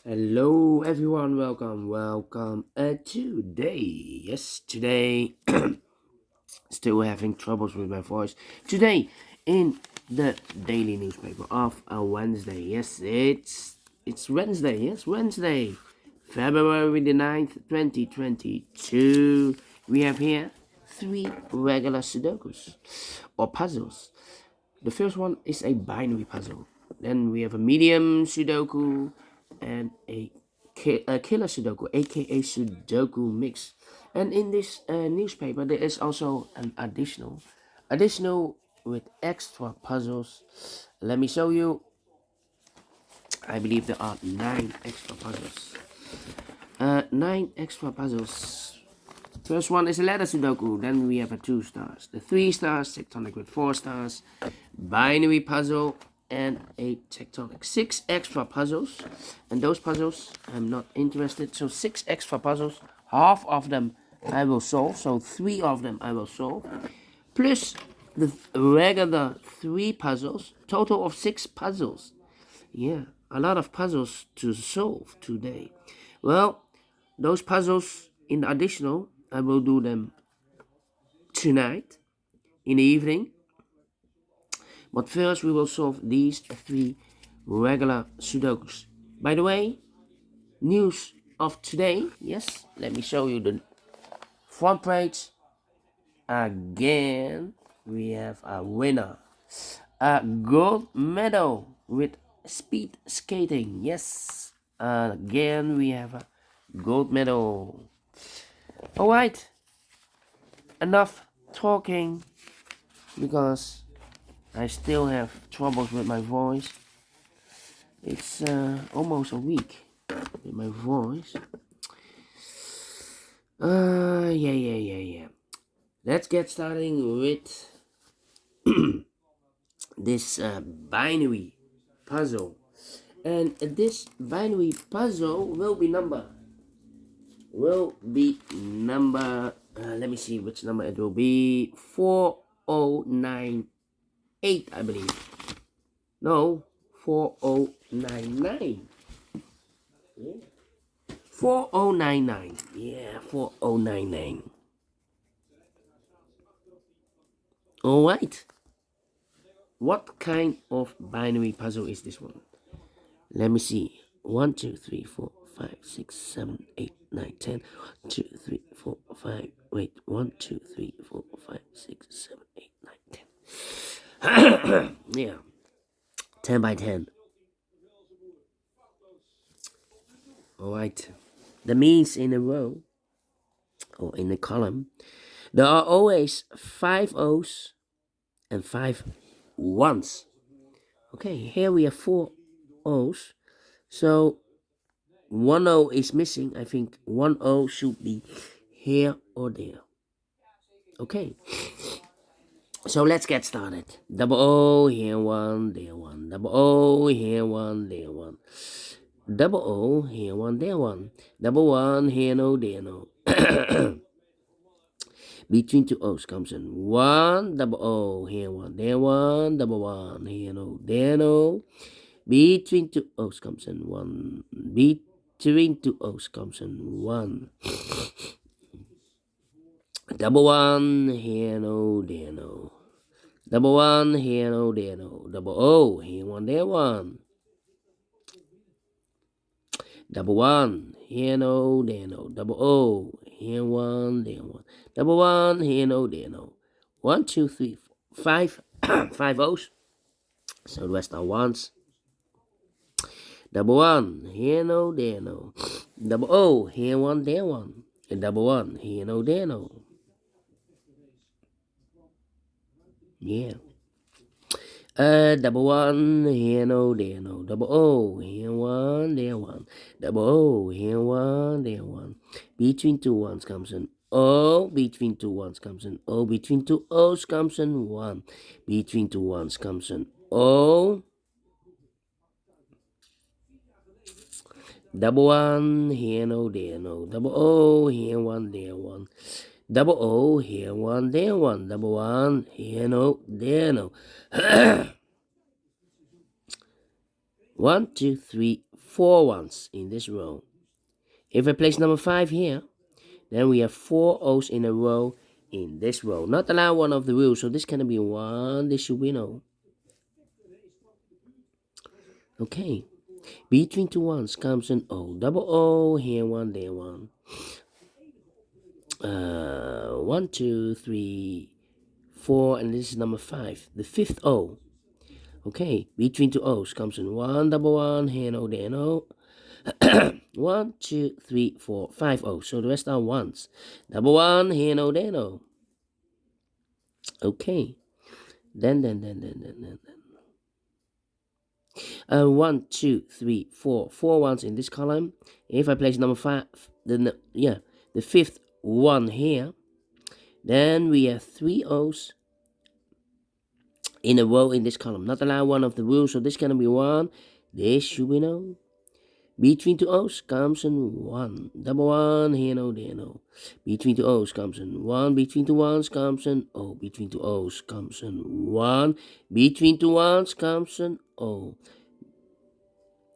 Hello everyone, welcome today still having troubles with my voice. Today in the daily newspaper of a Wednesday. It's Wednesday, Wednesday, February the 9th, 2022. We have here three regular Sudokus or puzzles. The first one is a binary puzzle. Then we have a medium Sudoku and a killer Sudoku, aka Sudoku mix. And in this newspaper, there is also an additional with extra puzzles. Let me show you. I believe there are 9 extra puzzles. 9 extra puzzles. First one is a letter Sudoku. Then we have a 2 stars, the 3 stars, tectonic with 4 stars, binary puzzle, and a tectonic. 6 extra puzzles, and those puzzles I'm not interested. So 6 extra puzzles. Half of them I will solve. So 3 of them I will solve, plus the regular 3 puzzles. Total of 6 puzzles. Yeah, a lot of puzzles to solve today. Well, those puzzles in the additional, I will do them tonight in the evening. But first we will solve these 3 regular Sudokus. By the way, news of today. Yes, let me show you the front page. Again, we have a winner. A gold medal with speed skating. Yes, again we have a gold medal. Alright, enough talking because I still have troubles with my voice. It's almost a week with my voice. Yeah. Let's get starting with this binary puzzle. And this binary puzzle will be number. Let me see which number it will be. 4098, I believe. No, 4099. Yeah. 4099. Yeah, 4099. Alright. What kind of binary puzzle is this one? Let me see. 1, 2, 3, 4, 5, 6, 7, 8, 9, 10. 1, 2, 3, 4, 5. Wait. 1, 2, 3, 4, 5, 6, 7, 8, 9, 10. Yeah. 10 by 10. Alright. That means in a row or in a column, there are always 5 O's and 5 1s. Okay, here we have 4 O's. So 1 O is missing. I think 1 O should be here or there. Okay. So let's get started. Double O, here 1, there 1. Double O, here 1, there 1. Double O, here 1, there 1. Double 1, here no, there no. Between 2 O's comes in 1, double O, here 1, there 1. Double 1, here no, there no. Between 2 O's comes in 1. Between 2 O's comes in 1. Double 1, here no, there no. Double 1, here no, there no. Double O, here 1, there 1. Double 1, here no, there no. Double O, here 1, there 1. Double 1, here no, there no. 1, 2, 3, 4, 5. 5 O's. So the rest are 1s. Double 1, here no, there no. Double O, here 1, there 1. And double 1, here no, there no. Yeah. Double 1, here no, there no. Double O, here 1, there 1. Double O, here 1, there 1. Between 2 1s comes an O. Between 2 1s comes an O. Between 2 O's comes an 1. Between 2 1s comes an O. Double 1, here no, there no. Double O, here 1, there 1. Double O, here 1, there 1. Double 1, here no, there no. 1, 2, 3, 4 ones in this row. If I place number 5 here, then we have 4 O's in a row in this row. Not allow one of the rules, so this can be 1, this should be no. Okay, between 2 ones comes an O. Double O, here 1, there 1. 1, 2, 3, 4, and this is number 5. The 5th O. Okay, between 2 O's comes in 1, double 1, here no, there no. 1, 2, 3, 4, 5 O's. So the rest are ones. Double 1, here no, there no. Okay. Then. 1, 2, 3, 4. 4 ones in this column. If I place number 5, the 5th one here, then we have 3 O's in a row in this column. Not allow one of the rules, so this can be 1. This should be no. Between 2 O's comes in 1. Double 1, here no, there no. Between 2 O's comes in 1. Between 2 ones comes in O. Between 2 O's comes in 1. Between 2 ones comes in O.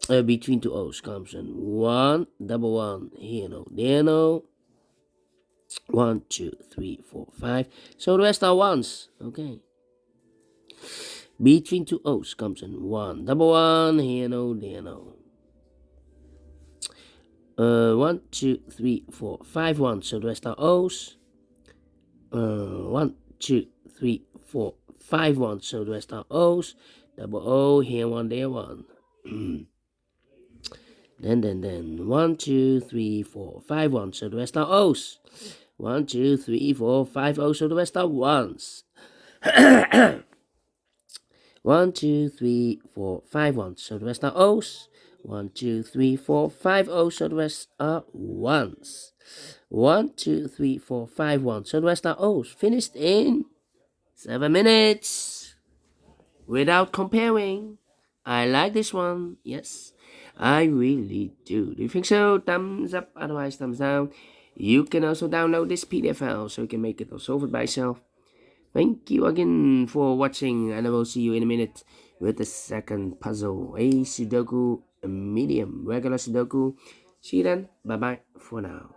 Between 2 O's comes in 1. Double 1, here no, there no. 1, 2, 3, 4, 5. So the rest are ones. Okay. Between 2 O's comes in 1. Double 1, here no, there no. 1, 2, 3, 4, 5 ones. So the rest are O's. 1, 2, 3, 4, 5 ones. So the rest are O's. Double O, here 1, there 1. Then 1, 2, 3, 4, 5 ones. So the rest are O's. 1, 2, 3, 4, 5 O's. So the rest are ones. 1, 2, 3, 4, 5 ones. So the rest are O's. 1, 2, 3, 4, 5 O's. So the rest are ones. 1, 2, 3, 4, 5 ones. So the rest are O's. Finished in 7 minutes. Without comparing. I like this one. Yes, I really do. Do you think so? Thumbs up, otherwise thumbs down. You can also download this PDF file so you can make it or solve it by yourself. Thank you again for watching, and I will see you in a minute with the second puzzle, a Sudoku Medium, regular Sudoku. See you then. Bye bye for now.